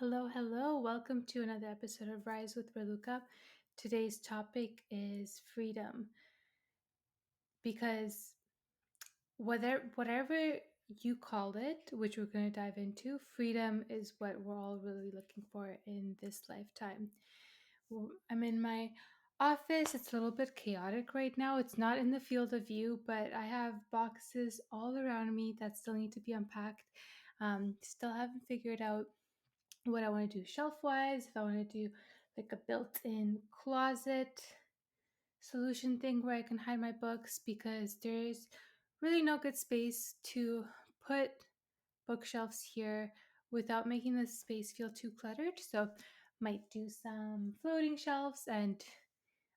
Hello, hello. Welcome to another episode of Rise with Raluca. Today's topic is freedom because whatever you call it, which we're going to dive into, freedom is what we're all really looking for in this lifetime. I'm in my office. It's a little bit chaotic right now. It's not in the field of view, but I have boxes all around me that still need to be unpacked. Still haven't figured out what I want to do shelf wise, if I want to do like a built in closet solution thing where I can hide my books because there's really no good space to put bookshelves here without making the space feel too cluttered. So might do some floating shelves and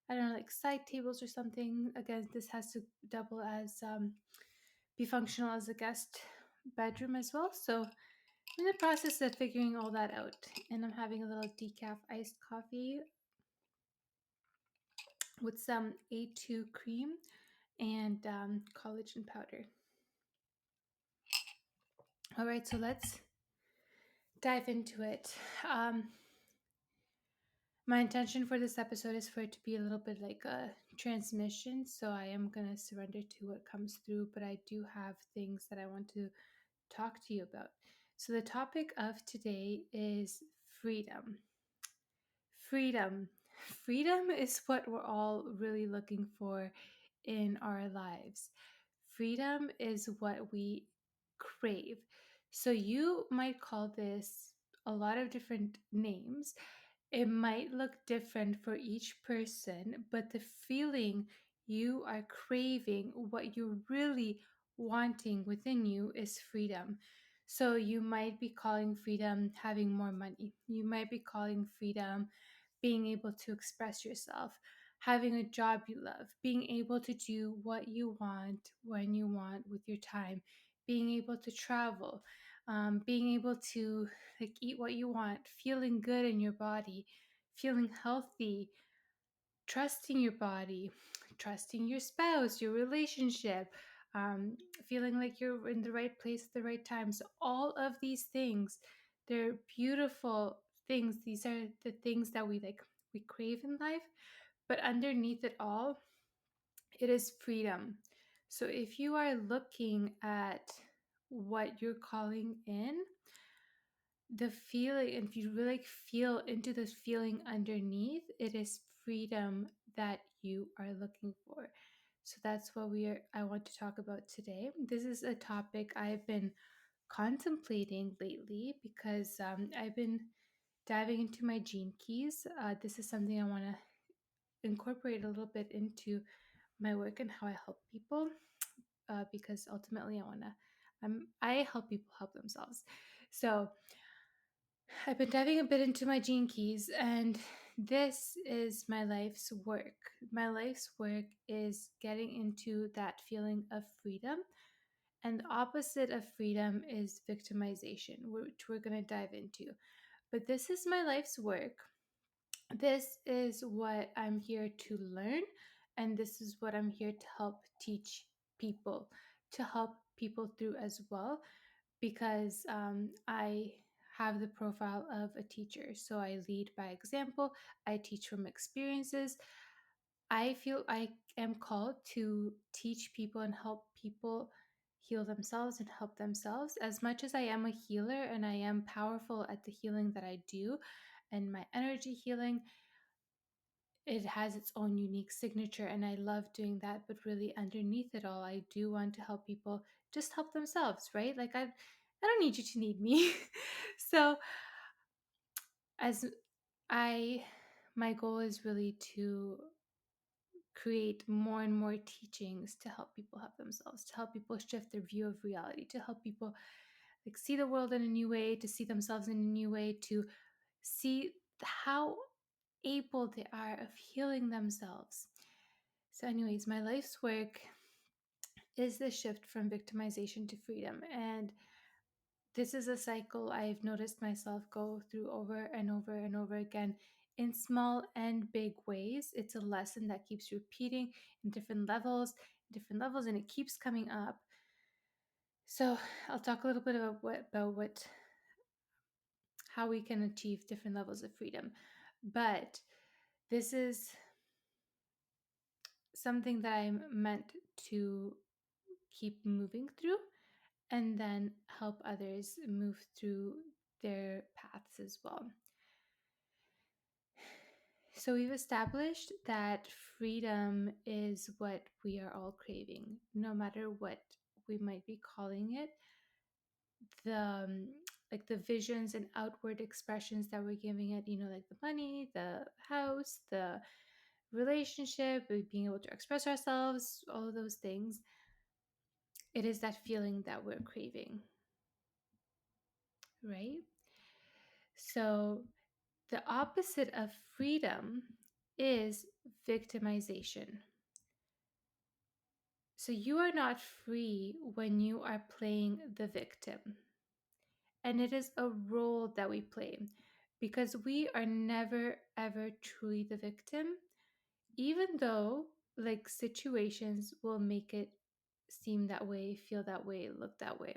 I don't know, like side tables or something. Again, this has to double as be functional as a guest bedroom as well. So I'm in the process of figuring all that out, and I'm having a little decaf iced coffee with some A2 cream and collagen powder. All right, so let's dive into it. My intention for this episode is for it to be a little bit like a transmission, so I am going to surrender to what comes through, but I do have things that I want to talk to you about. So, the topic of today is freedom. Freedom. Freedom is what we're all really looking for in our lives. Freedom is what we crave. So you might call this a lot of different names. It might look different for each person, but the feeling you are craving, what you're really wanting within you is freedom. So you might be calling freedom having more money. You might be calling freedom being able to express yourself, having a job you love, being able to do what you want when you want with your time, being able to travel, being able to like eat what you want, feeling good in your body, feeling healthy, trusting your body, trusting your spouse, your relationship, feeling like you're in the right place at the right time. So all of these things, they're beautiful things. These are the things that we crave in life. But underneath it all, it is freedom. So if you are looking at what you're calling in, the feeling, if you really feel into this feeling underneath, it is freedom that you are looking for. So that's what I want to talk about today. This is a topic I've been contemplating lately because I've been diving into my gene keys. This is something I want to incorporate a little bit into my work and how I help people, because ultimately I help people help themselves. So I've been diving a bit into my gene keys, and this is my life's work. My life's work is getting into that feeling of freedom. And the opposite of freedom is victimization, which we're going to dive into. But this is my life's work. This is what I'm here to learn, and this is what I'm here to help teach people, to help people through as well because I have the profile of a teacher. So I lead by example, I teach from experiences. I feel I am called to teach people and help people heal themselves and help themselves. As much as I am a healer and I am powerful at the healing that I do and my energy healing, it has its own unique signature and I love doing that, but really underneath it all I do want to help people just help themselves, right? Like I don't need you to need me. So as I my goal is really to create more and more teachings to help people help themselves, to help people shift their view of reality, to help people like see the world in a new way, to see themselves in a new way, to see how able they are of healing themselves. So, anyways, my life's work is the shift from victimization to freedom. And this is a cycle I've noticed myself go through over and over and over again in small and big ways. It's a lesson that keeps repeating in different levels, and it keeps coming up. So I'll talk a little bit about how we can achieve different levels of freedom. But this is something that I'm meant to keep moving through and then help others move through their paths as well. So, we've established that freedom is what we are all craving, no matter what we might be calling it. The like the visions and outward expressions that we're giving it, like the money, the house, the relationship, being able to express ourselves, all of those things, it is that feeling that we're craving, right? So, the opposite of freedom is victimization. So, you are not free when you are playing the victim. And it is a role that we play because we are never, ever truly the victim, even though like situations will make it seem that way, feel that way, look that way.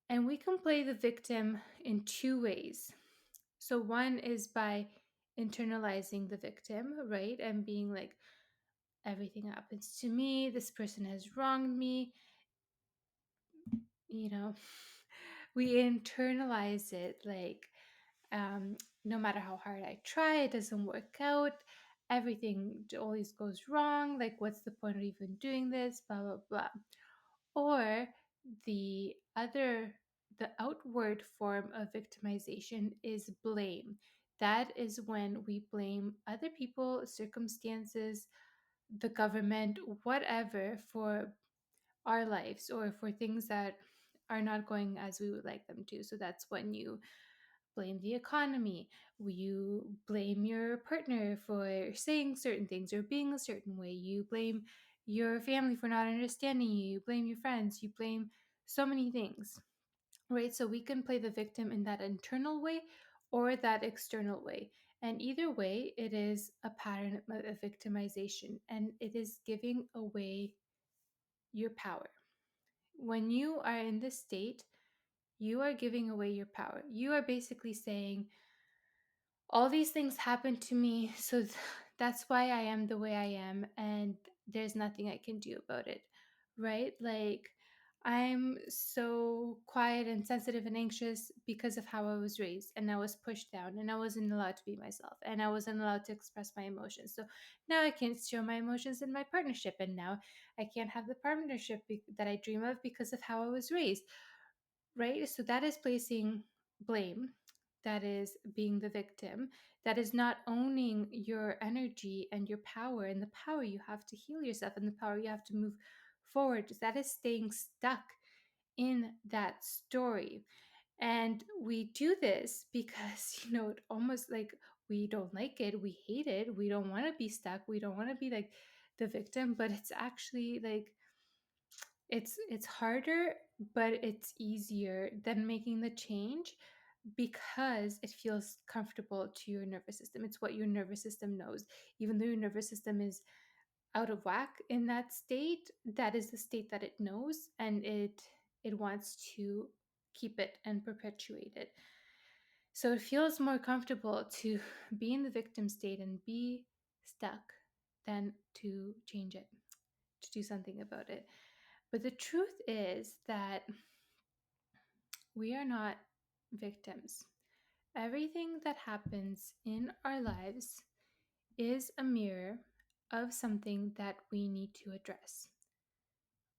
And we can play the victim in two ways. So, one is by internalizing the victim, right? And being like, everything happens to me, this person has wronged me, you know, we internalize it like, um, no matter how hard I try, it doesn't work out. Everything always goes wrong. Like, what's the point of even doing this? Blah, blah, blah. Or the other, the outward form of victimization is blame. That is when we blame other people, circumstances, the government, whatever, for our lives or for things that are not going as we would like them to. So that's when you blame the economy, you blame your partner for saying certain things or being a certain way, you blame your family for not understanding you, you blame your friends, you blame so many things, right? So we can play the victim in that internal way or that external way. And either way, it is a pattern of victimization and it is giving away your power. When you are in this state, you are giving away your power. You are basically saying, all these things happened to me, so that's why I am the way I am, and there's nothing I can do about it, right? Like, I'm so quiet and sensitive and anxious because of how I was raised, and I was pushed down, and I wasn't allowed to be myself, and I wasn't allowed to express my emotions. So now I can't show my emotions in my partnership, and now I can't have the partnership that I dream of because of how I was raised, right? So that is placing blame, that is being the victim, that is not owning your energy and your power and the power you have to heal yourself and the power you have to move forward. That is staying stuck in that story. And we do this because, it almost like we don't like it, we hate it, we don't want to be stuck, we don't want to be like the victim, but it's actually like it's harder, but it's easier than making the change because it feels comfortable to your nervous system. It's what your nervous system knows. Even though your nervous system is out of whack in that state, that is the state that it knows, and it wants to keep it and perpetuate it. So it feels more comfortable to be in the victim state and be stuck than to change it, to do something about it. But the truth is that we are not victims. Everything that happens in our lives is a mirror of something that we need to address,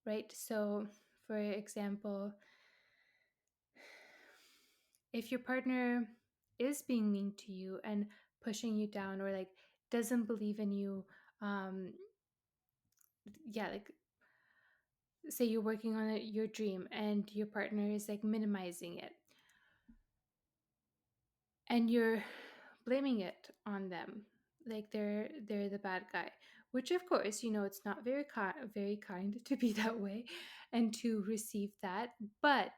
right? So, for example, if your partner is being mean to you and pushing you down or like doesn't believe in you, um, yeah, like say you're working on your dream and your partner is like minimizing it and you're blaming it on them, like they're the bad guy, which of course it's not very kind to be that way and to receive that. But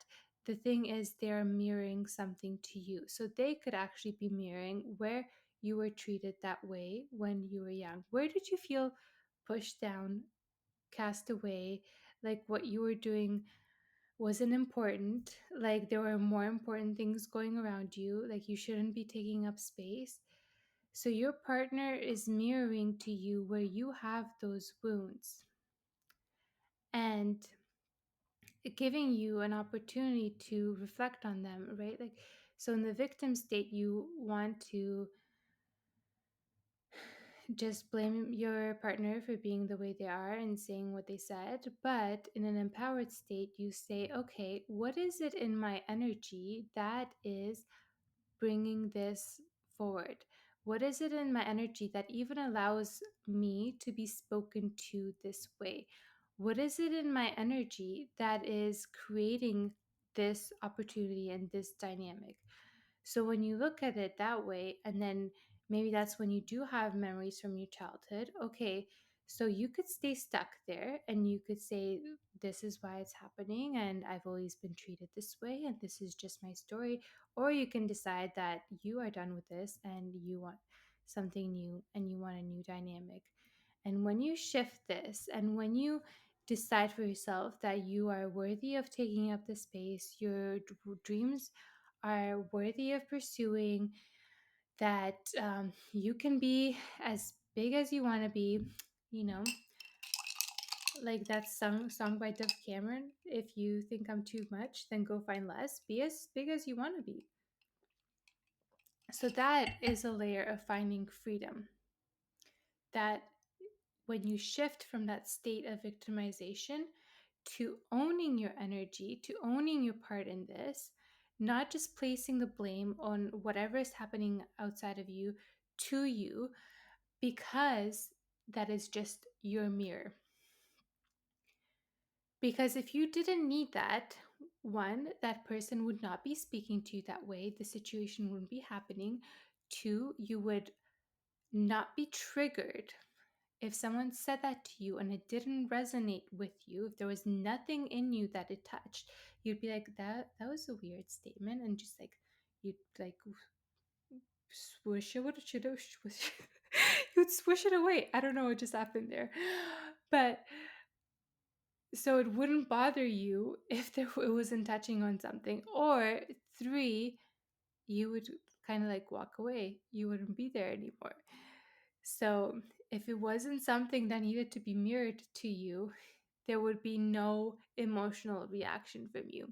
the thing is, they're mirroring something to you, so they could actually be mirroring where you were treated that way when you were young. Where did you feel pushed down, cast away, like what you were doing wasn't important, like there were more important things going around you, like you shouldn't be taking up space. So your partner is mirroring to you where you have those wounds and giving you an opportunity to reflect on them, right? Like, so in the victim state, you want to just blame your partner for being the way they are and saying what they said. But in an empowered state, you say, okay, what is it in my energy that is bringing this forward? What is it in my energy that even allows me to be spoken to this way? What is it in my energy that is creating this opportunity and this dynamic? So when you look at it that way, and then maybe that's when you do have memories from your childhood, okay, so you could stay stuck there and you could say, this is why it's happening, and I've always been treated this way, and this is just my story. Or you can decide that you are done with this and you want something new and you want a new dynamic. And when you shift this and when you decide for yourself that you are worthy of taking up the space, your dreams are worthy of pursuing, that you can be as big as you want to be, you know, like that song by Dove Cameron. If you think I'm too much, then go find less. Be as big as you want to be. So that is a layer of finding freedom. That when you shift from that state of victimization to owning your energy, to owning your part in this, not just placing the blame on whatever is happening outside of you to you, because that is just your mirror. Because if you didn't need that, one, that person would not be speaking to you that way, the situation wouldn't be happening. Two, you would not be triggered. If someone said that to you and it didn't resonate with you, if there was nothing in you that it touched, you'd be like, that was a weird statement, and just like you'd like swish it, should have swish. You'd swish it away. I don't know what just happened there, but so it wouldn't bother you if it wasn't touching on something. Or three, you would kind of like walk away. You wouldn't be there anymore. So if it wasn't something that needed to be mirrored to you, there would be no emotional reaction from you.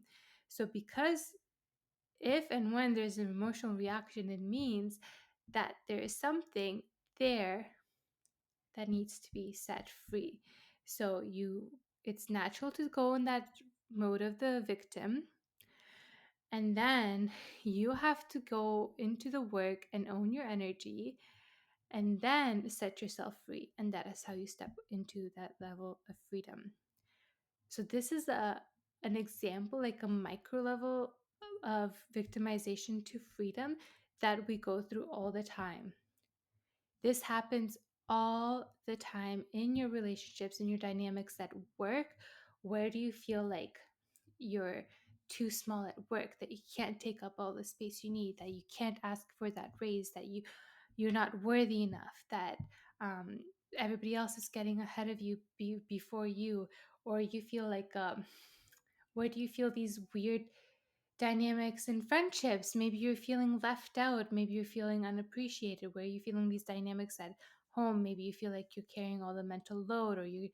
So because if and when there's an emotional reaction, it means that there is something there that needs to be set free. So it's natural to go in that mode of the victim, and then you have to go into the work and own your energy and then set yourself free, and that is how you step into that level of freedom. So this is an example, like a micro level of victimization to freedom that we go through all the time. This happens all the time in your relationships, in your dynamics at work. Where do you feel like you're too small at work, that you can't take up all the space you need, that you can't ask for that raise, that you're not worthy enough, that um, everybody else is getting ahead of you before you, or you feel like where do you feel these weird dynamics in friendships? Maybe you're feeling left out, maybe you're feeling unappreciated. Where are you feeling these dynamics at home? Maybe you feel like you're carrying all the mental load, or you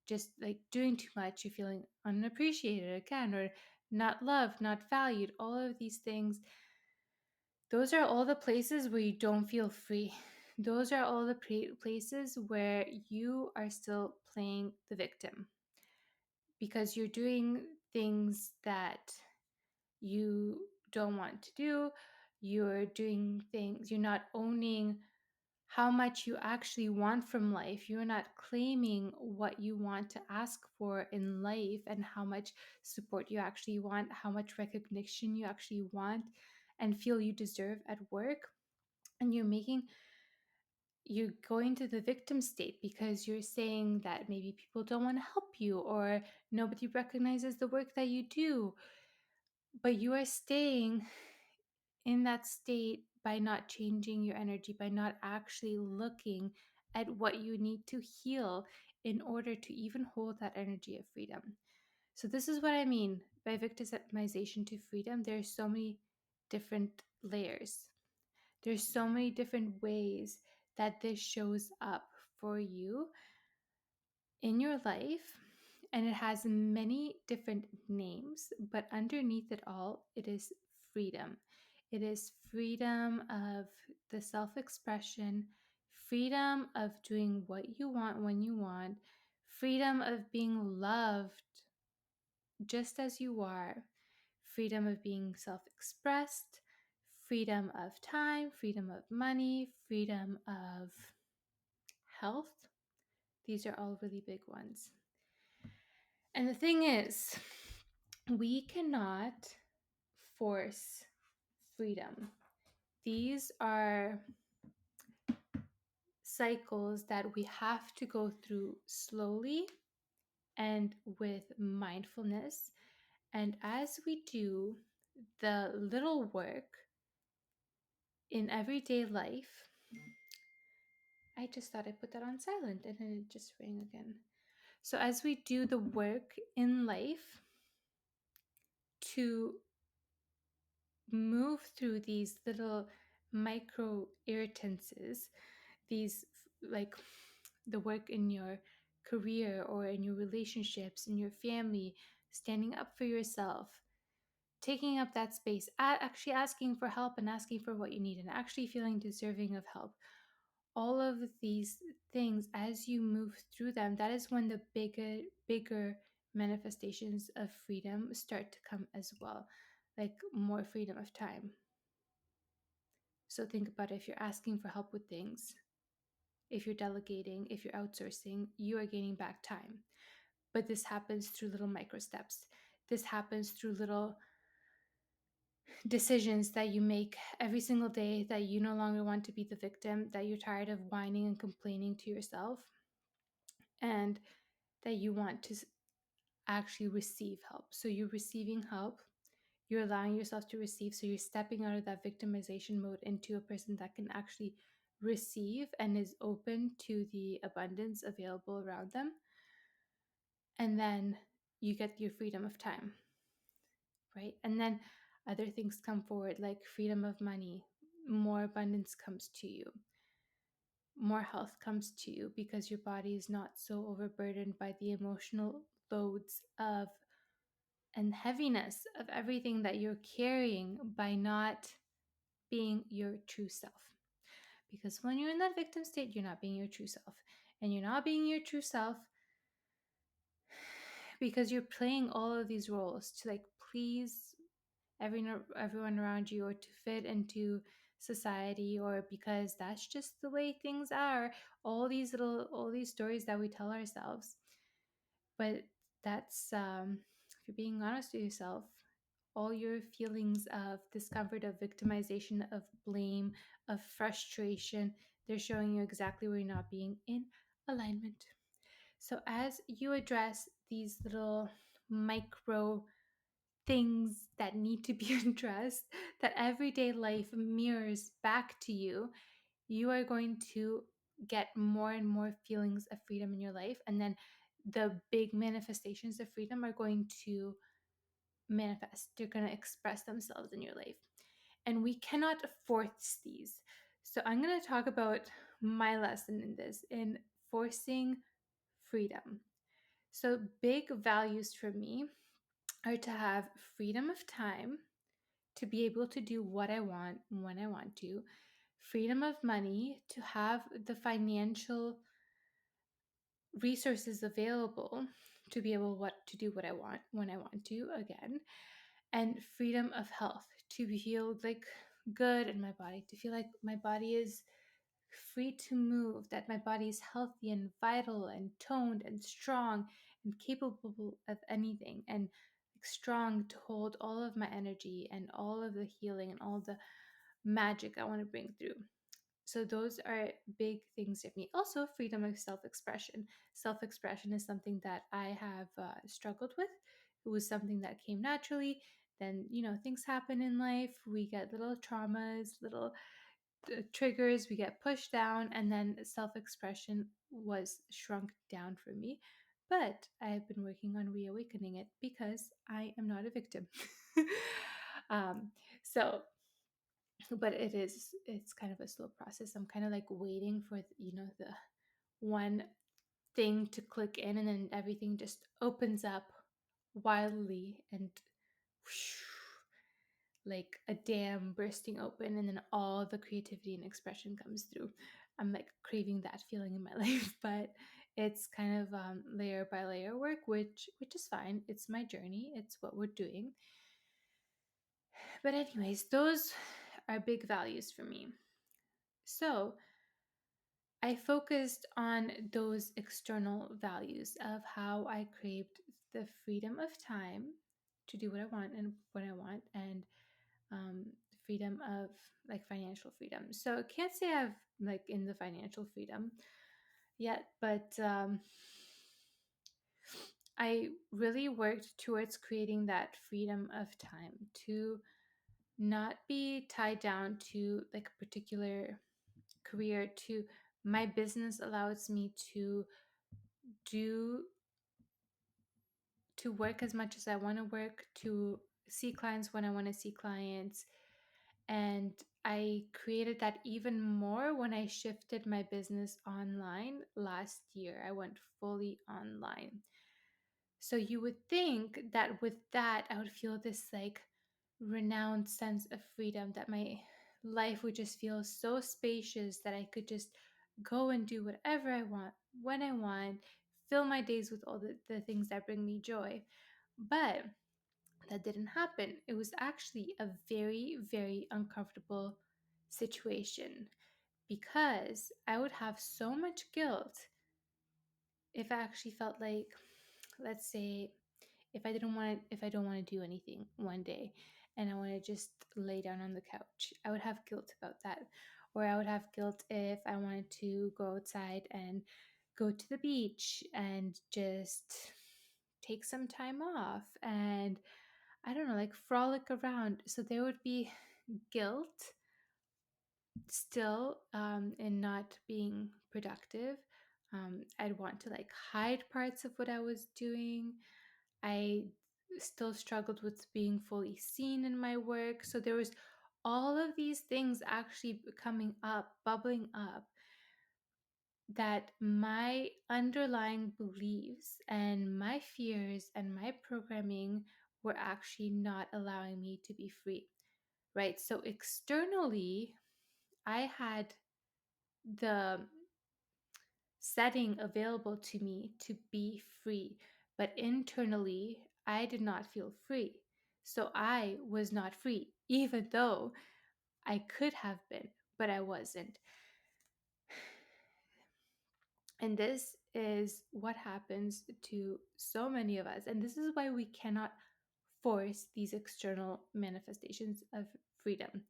just like doing too much, you're feeling unappreciated again, or not loved, not valued. All of these things, those are all the places where you don't feel free. Those are all the places where you are still playing the victim, because you're doing things that you don't want to do. You're doing things, you're not owning how much you actually want from life. You're not claiming what you want to ask for in life, and how much support you actually want, how much recognition you actually want and feel you deserve at work. And you're going to the victim state because you're saying that maybe people don't want to help you, or nobody recognizes the work that you do. But you are staying in that state by not changing your energy, by not actually looking at what you need to heal in order to even hold that energy of freedom. So this is what I mean by victimization to freedom. There's so many different layers. There's so many different ways that this shows up for you in your life, and it has many different names, but underneath it all, it is freedom. It is freedom of the self expression, freedom of doing what you want when you want, freedom of being loved just as you are, freedom of being self expressed, freedom of time, freedom of money, freedom of health. These are all really big ones. And the thing is, we cannot force freedom. These are cycles that we have to go through slowly and with mindfulness. And as we do the little work in everyday life, I just thought I put that on silent and then it just rang again. So, as we do the work in life to move through these little micro irritances, these like the work in your career or in your relationships, in your family, standing up for yourself, taking up that space, actually asking for help and asking for what you need, and actually feeling deserving of help. All of these things, as you move through them, that is when the bigger manifestations of freedom start to come as well, like more freedom of time. So think about it. If you're asking for help with things, if you're delegating, if you're outsourcing, you are gaining back time. But this happens through little micro steps. This happens through little decisions that you make every single day, that you no longer want to be the victim, that you're tired of whining and complaining to yourself, and that you want to actually receive help. So you're receiving help, you're allowing yourself to receive. So you're stepping out of that victimization mode into a person that can actually receive and is open to the abundance available around them. And then you get your freedom of time, right? And then other things come forward, like freedom of money, more abundance comes to you, more health comes to you, because your body is not so overburdened by the emotional loads of and heaviness of everything that you're carrying by not being your true self. Because when you're in that victim state, you're not being your true self. And you're not being your true self because you're playing all of these roles to like please everyone around you, or to fit into society, or because that's just the way things are. All these stories that we tell ourselves. But that's if you're being honest with yourself, all your feelings of discomfort, of victimization, of blame, of frustration, they're showing you exactly where you're not being in alignment. So as you address these little micro things that need to be addressed, that everyday life mirrors back to you, you are going to get more and more feelings of freedom in your life. And then the big manifestations of freedom are going to manifest. They're going to express themselves in your life. And we cannot force these. So I'm going to talk about my lesson in this, in forcing freedom. So big values for me are to have freedom of time, to be able to do what I want when I want to, freedom of money, to have the financial resources available to be able to do what I want when I want to again, and freedom of health, to feel like good in my body, to feel like my body is free to move, that my body is healthy and vital and toned and strong and capable of anything, and strong to hold all of my energy and all of the healing and all the magic I want to bring through. So those are big things for me. Also, freedom of self-expression. Self-expression is something that I have struggled with. It was something that came naturally. Then, things happen in life. We get little traumas, little triggers, we get pushed down, and then self-expression was shrunk down for me. But I have been working on reawakening it because I am not a victim. um, so, but it's kind of a slow process. I'm kind of like waiting for, the one thing to click in, and then everything just opens up wildly and whoosh, like a dam bursting open, and then all the creativity and expression comes through. I'm like craving that feeling in my life, but it's kind of layer by layer work, which is fine. It's my journey. It's what we're doing. But anyways, those are big values for me. So I focused on those external values of how I craved the freedom of time to do what I want and when I want, and freedom of like financial freedom. So I can't say I've like in the financial freedom yet, but I really worked towards creating that freedom of time to not be tied down to like a particular career. To my business allows me do to work as much as I want to work, to see clients when I want to see clients. And I created that even more when I shifted my business online last year. I went fully online. So you would think that with that, I would feel this like renowned sense of freedom, that my life would just feel so spacious that I could just go and do whatever I want, when I want, fill my days with all the things that bring me joy. But that didn't happen. It was actually a very, very uncomfortable situation because I would have so much guilt if I actually felt like, let's say, if I don't want to do anything one day and I want to just lay down on the couch, I would have guilt about that. Or I would have guilt if I wanted to go outside and go to the beach and just take some time off and I don't know, like frolic around. So there would be guilt still in not being productive. I'd want to like hide parts of what I was doing. I still struggled with being fully seen in my work. So there was all of these things actually coming up, bubbling up, that my underlying beliefs and my fears and my programming were actually not allowing me to be free, right? So externally, I had the setting available to me to be free, but internally, I did not feel free. So I was not free, even though I could have been, but I wasn't. And this is what happens to so many of us. And this is why we cannot force these external manifestations of freedom.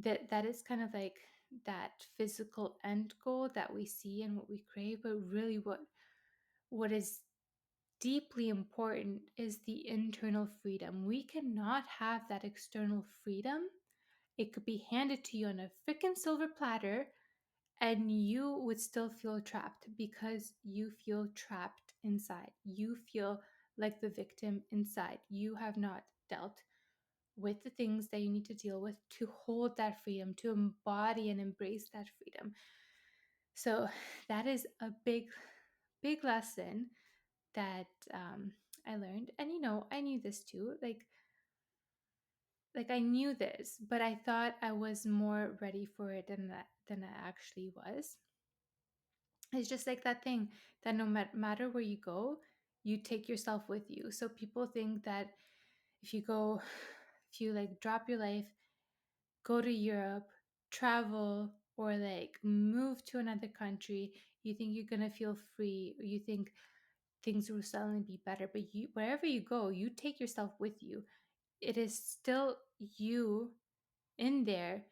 That is kind of like that physical end goal that we see and what we crave, but really what is deeply important is the internal freedom. We cannot have that external freedom. It could be handed to you on a freaking silver platter, and you would still feel trapped because you feel trapped inside. You feel like the victim inside. You have not dealt with the things that you need to deal with to hold that freedom, to embody and embrace that freedom. So that is a big, big lesson that I learned. And I knew this too. Like I knew this, but I thought I was more ready for it than I actually was. It's just like that thing that no matter where you go, you take yourself with you. So people think that if you go, if you like drop your life, go to Europe, travel, or like move to another country, you think you're gonna feel free, or you think things will suddenly be better. But you, wherever you go, you take yourself with you. It is still you in there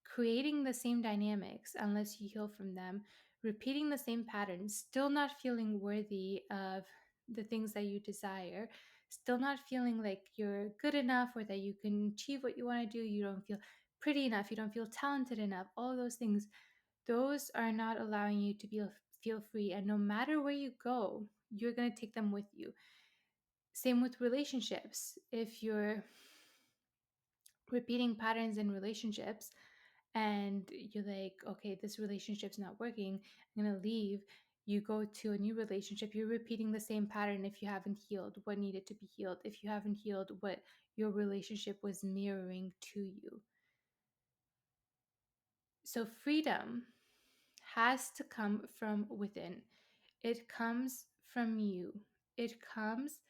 creating the same dynamics unless you heal from them, repeating the same patterns, still not feeling worthy of the things that you desire, still not feeling like you're good enough or that you can achieve what you want to do, you don't feel pretty enough, you don't feel talented enough, all those things, those are not allowing you to feel free. And no matter where you go, you're going to take them with you. Same with relationships. If you're repeating patterns in relationships and you're like, okay, this relationship's not working, I'm going to leave. You go to a new relationship, you're repeating the same pattern if you haven't healed what needed to be healed, if you haven't healed what your relationship was mirroring to you. So freedom has to come from within. It comes from you. It comes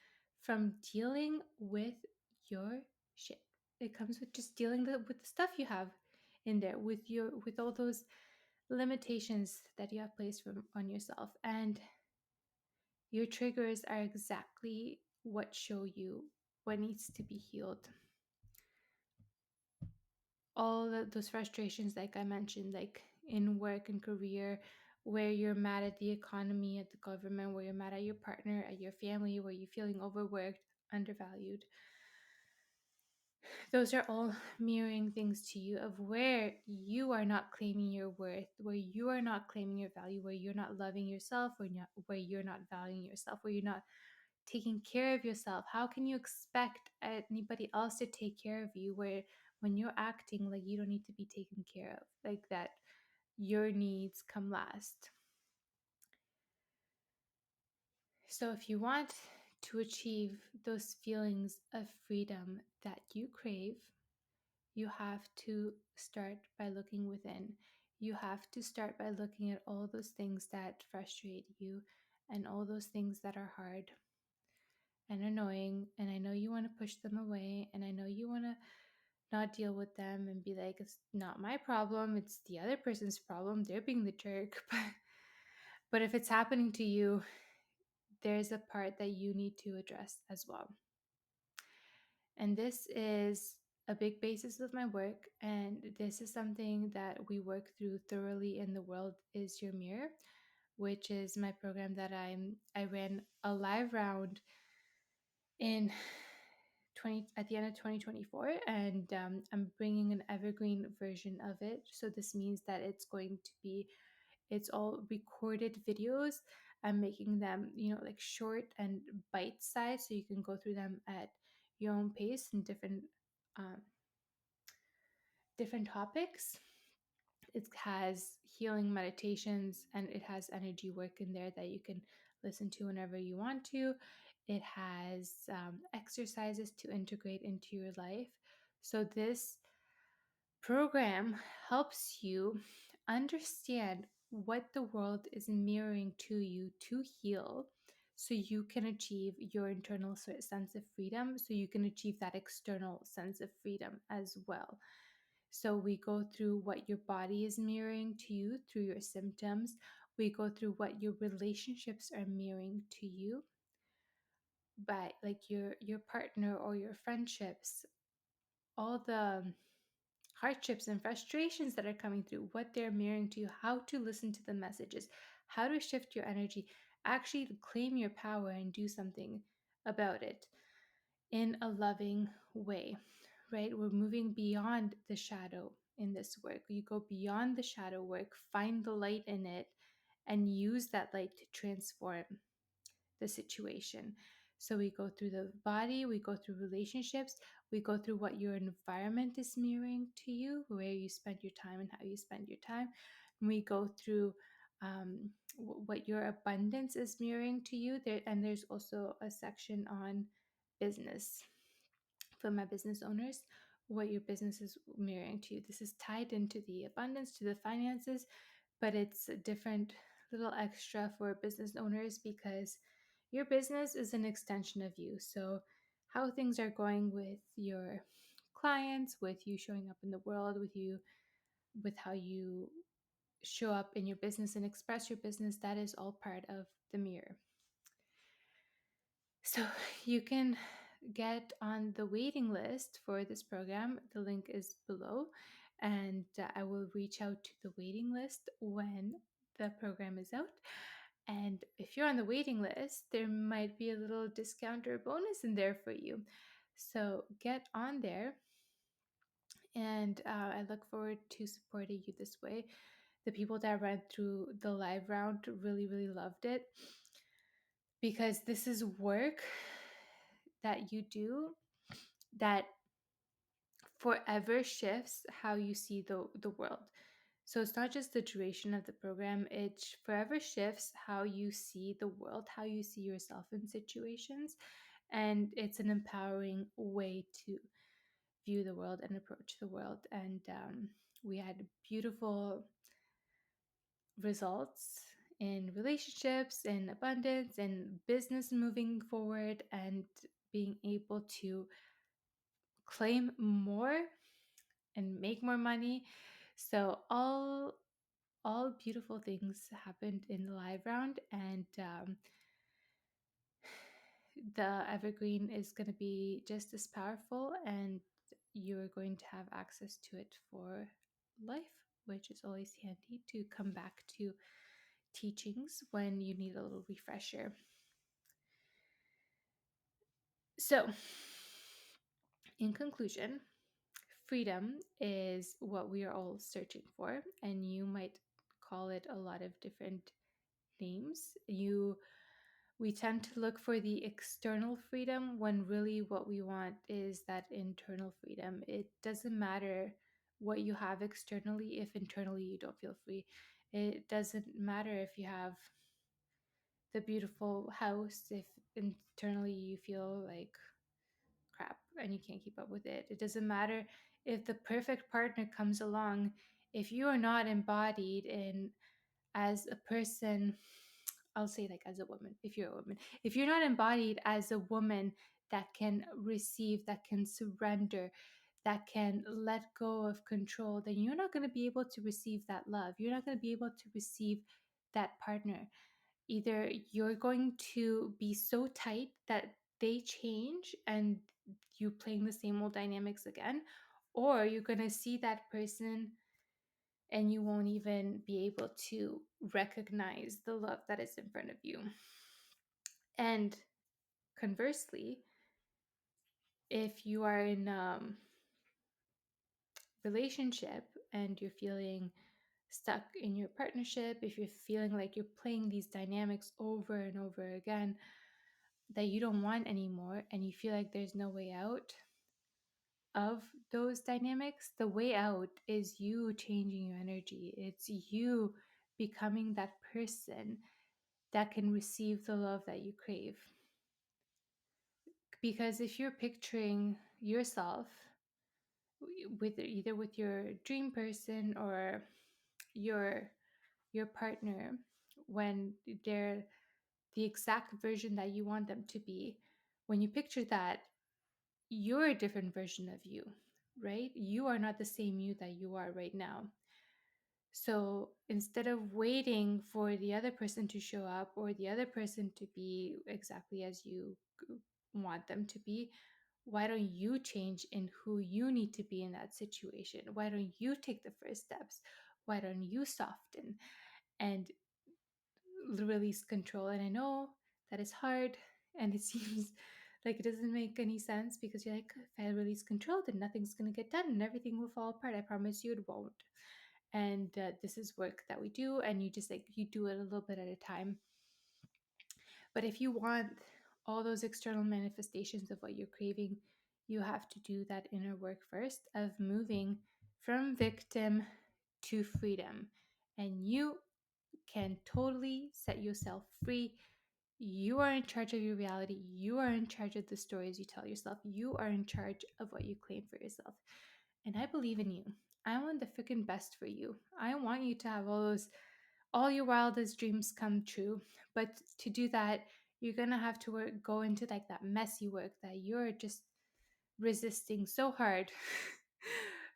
from dealing with your shit. It comes with just dealing with the stuff you have in there, with all those limitations that you have placed on yourself. And your triggers are exactly what show you what needs to be healed. All those frustrations, like I mentioned, like in work and career, where you're mad at the economy, at the government, where you're mad at your partner, at your family, where you're feeling overworked, undervalued. Those are all mirroring things to you of where you are not claiming your worth, where you are not claiming your value, where you're not loving yourself, where you're not valuing yourself, where you're not taking care of yourself. How can you expect anybody else to take care of you where when you're acting like you don't need to be taken care of, like that your needs come last? So if you want to achieve those feelings of freedom that you crave, you have to start by looking within. You have to start by looking at all those things that frustrate you and all those things that are hard and annoying. And I know you want to push them away. And I know you want to not deal with them and be like, it's not my problem. It's the other person's problem. They're being the jerk. But if it's happening to you, there's a part that you need to address as well. And this is a big basis of my work. And this is something that we work through thoroughly in The World Is Your Mirror, which is my program that I ran a live round in 20 at the end of 2024, and I'm bringing an evergreen version of it. So this means that it's all recorded videos. I'm making them, like short and bite sized, so you can go through them at your own pace and um, different topics. It has healing meditations and it has energy work in there that you can listen to whenever you want to. It has exercises to integrate into your life. So, this program helps you understand what the world is mirroring to you to heal so you can achieve your internal sense of freedom, so you can achieve that external sense of freedom as well. So we go through what your body is mirroring to you through your symptoms. We go through what your relationships are mirroring to you by like your partner or your friendships, all the hardships and frustrations that are coming through, what they're mirroring to you, how to listen to the messages, how to shift your energy, actually to claim your power and do something about it in a loving way, right? We're moving beyond the shadow in this work. You go beyond the shadow work, find the light in it, and use that light to transform the situation. So we go through the body, we go through relationships, we go through what your environment is mirroring to you, where you spend your time and how you spend your time. And we go through what your abundance is mirroring to you. And there's also a section on business for my business owners, what your business is mirroring to you. This is tied into the abundance, to the finances, but it's a different little extra for business owners because your business is an extension of you. So, how things are going with your clients, with you showing up in the world, with how you show up in your business and express your business, that is all part of the mirror. So you can get on the waiting list for this program. The link is below, and I will reach out to the waiting list when the program is out. And if you're on the waiting list, there might be a little discount or bonus in there for you. So get on there, and I look forward to supporting you this way. The people that ran through the live round really, really loved it. because this is work that you do that forever shifts how you see the world. So it's not just the duration of the program, it forever shifts how you see the world, how you see yourself in situations. And it's an empowering way to view the world and approach the world. And we had beautiful results in relationships, in abundance, in business moving forward, and being able to claim more and make more money. So all beautiful things happened in the live round, and the evergreen is going to be just as powerful, and you're going to have access to it for life, which is always handy to come back to teachings when you need a little refresher. So, in conclusion, freedom is what we are all searching for, and you might call it a lot of different names. We tend to look for the external freedom when really what we want is that internal freedom. It doesn't matter what you have externally if internally you don't feel free. It doesn't matter if you have the beautiful house if internally you feel like crap and you can't keep up with it. It doesn't matter if the perfect partner comes along if you are not embodied in as a person. I'll say like as a woman, if you're a woman, if you're not embodied as a woman that can receive, that can surrender, that can let go of control, then you're not going to be able to receive that love. You're not going to be able to receive that partner. Either you're going to be so tight that they change and you playing the same old dynamics again, or you're going to see that person and you won't even be able to recognize the love that is in front of you. And conversely, if you are in a relationship and you're feeling stuck in your partnership, if you're feeling like you're playing these dynamics over and over again that you don't want anymore, and you feel like there's no way out of those dynamics, the way out is you changing your energy. It's you becoming that person that can receive the love that you crave. Because if you're picturing yourself with either with your dream person or your your partner when they're the exact version that you want them to be, when you picture that, you're a different version of you, right? You are not the same you that you are right now. So instead of waiting for the other person to show up or the other person to be exactly as you want them to be, why don't you change in who you need to be in that situation? Why don't you take the first steps? Why don't you soften and release control? And I know that is hard and it seems like it doesn't make any sense because you're like, if I release control, then nothing's going to get done and everything will fall apart. I promise you it won't. And this is work that we do, and you just like you do it a little bit at a time. But if you want all those external manifestations of what you're craving, you have to do that inner work first of moving from victim to freedom. And you can totally set yourself free. You are in charge of your reality. You are in charge of the stories you tell yourself. You are in charge of what you claim for yourself. And I believe in you. I want the freaking best for you. I want you to have all your wildest dreams come true. But to do that, you're gonna have to go into like that messy work that you're just resisting so hard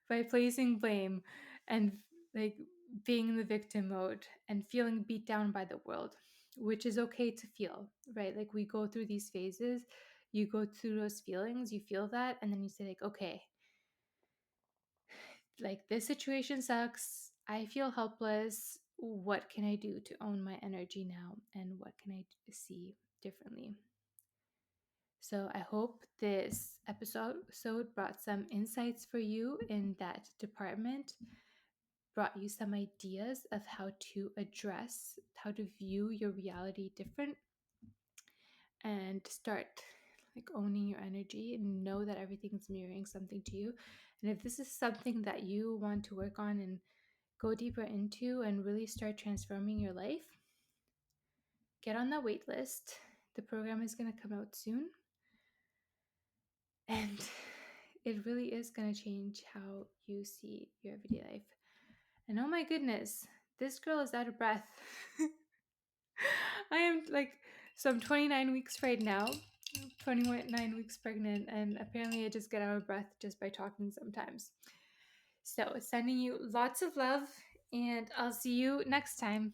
by placing blame and like being in the victim mode and feeling beat down by the world, which is okay to feel, right? Like we go through these phases, you go through those feelings, you feel that, and then you say like, okay, like this situation sucks. I feel helpless. What can I do to own my energy now? And what can I see differently? So I hope this episode brought some insights for you in that department, brought you some ideas of how to address, how to view your reality different. and start like owning your energy and know that everything's mirroring something to you. And if this is something that you want to work on and go deeper into and really start transforming your life, get on the wait list. The program is going to come out soon. And it really is going to change how you see your everyday life. And oh my goodness, this girl is out of breath. I am like, so I'm 29 weeks right now, 29 weeks pregnant, and apparently I just get out of breath just by talking sometimes. So, sending you lots of love, and I'll see you next time.